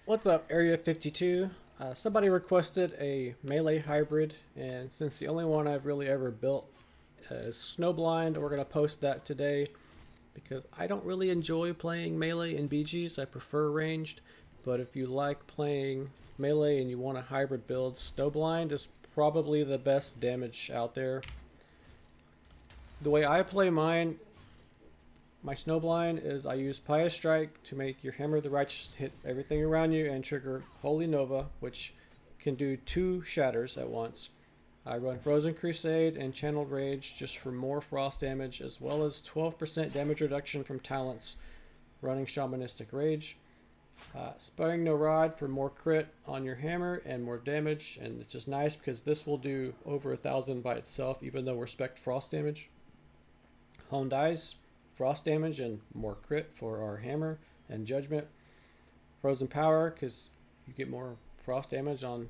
What's up, Area 52? Somebody requested a melee hybrid, and since the only one I've really ever built is Snowblind, we're going to post that today because I don't really enjoy playing melee in BGs. I prefer ranged, but if you like playing melee and you want a hybrid build, Snowblind is probably the best damage out there. The way I play mine, my Snowblind, is I use Pious Strike to make your Hammer of the Righteous hit everything around you and trigger Holy Nova, which can do 2 shatters at once. I run Frozen Crusade and Channeled Rage just for more frost damage, as well as 12% damage reduction from talents running Shamanistic Rage. Sparing No Rod for more crit on your hammer and more damage, and it's just nice because this will do over 1,000 by itself, even though we're spec frost damage. Honed Eyes, frost damage and more crit for our hammer and judgment. Frozen Power, because you get more frost damage on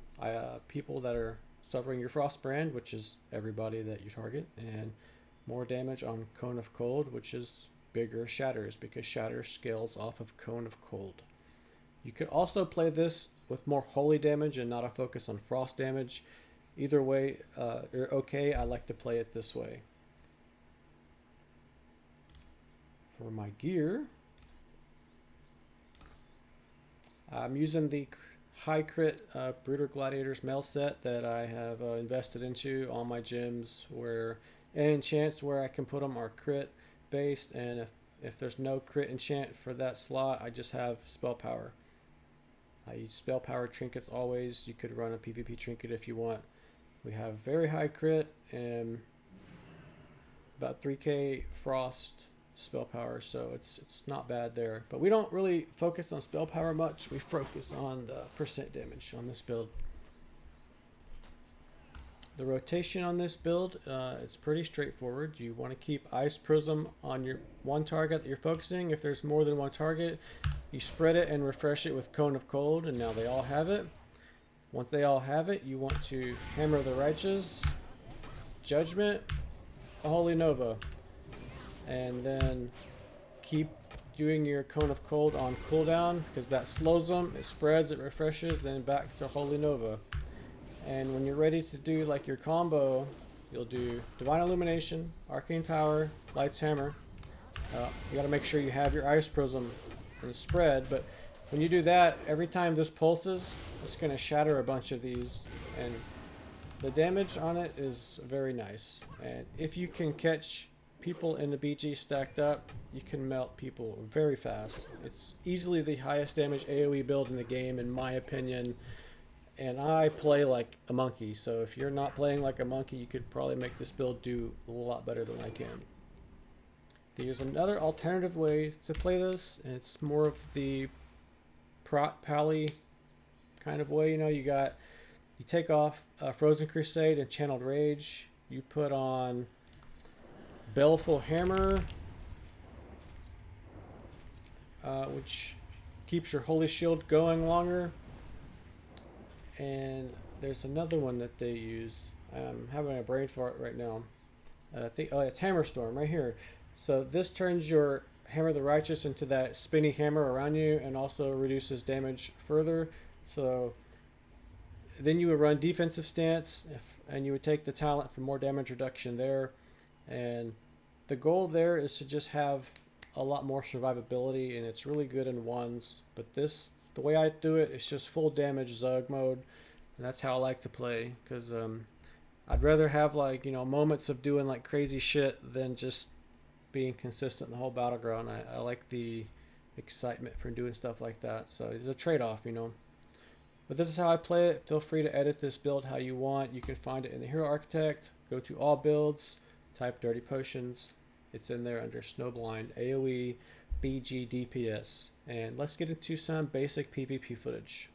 people that are suffering your frost brand, which is everybody that you target, and more damage on Cone of Cold, which is bigger shatters because shatter scales off of Cone of Cold. You could also play this with more holy damage and not a focus on frost damage. Either way, you're okay. I like to play it this way. For my gear, I'm using the high crit Brooder Gladiators mail set that I have invested into. All my gems where enchants where I can put them are crit based, and if there's no crit enchant for that slot, I just have spell power. I use spell power trinkets always. You could run a PvP trinket if you want. We have very high crit and about 3k frost spell power, so it's not bad there, but we don't really focus on spell power much. We focus on the percent damage on this build. The rotation on this build is pretty straightforward. You want to keep Ice Prism on your one target that you're focusing. If there's more than one target, you spread it and refresh it with Cone of Cold, and now they all have it. Once they all have it, you want to Hammer of the Righteous, Judgment, Holy Nova, and then keep doing your Cone of Cold on cooldown because that slows them, it spreads, it refreshes, then back to Holy Nova. And when you're ready to do like your combo, you'll do Divine Illumination, Arcane Power, Light's Hammer. You got to make sure you have your Ice Prism and spread, but when you do that, every time this pulses, it's going to shatter a bunch of these, and the damage on it is very nice. And if you can catch people in the BG stacked up, you can melt people very fast. It's easily the highest damage AoE build in the game in my opinion, and I play like a monkey, so if you're not playing like a monkey, you could probably make this build do a lot better than I can. There's another alternative way to play this, and it's more of the prot pally kind of way. You take off Frozen Crusade and Channeled Rage, you put on Baleful Hammer, which keeps your Holy Shield going longer. And there's another one that they use. I'm having a brain fart right now. It's Hammer Storm right here. So this turns your Hammer of the Righteous into that spinny hammer around you and also reduces damage further. So then you would run Defensive Stance and you would take the talent for more damage reduction there. And the goal there is to just have a lot more survivability, and it's really good in ones. But the way I do it is just full damage Zug mode, and that's how I like to play, because I'd rather have moments of doing like crazy shit than just being consistent in the whole Battleground. I like the excitement from doing stuff like that, so it's a trade-off, But this is how I play it. Feel free to edit this build how you want. You can find it in the Hero Architect. Go to all builds, type Dirty Potions. It's in there under Snowblind, AoE, BG, DPS. And let's get into some basic PvP footage.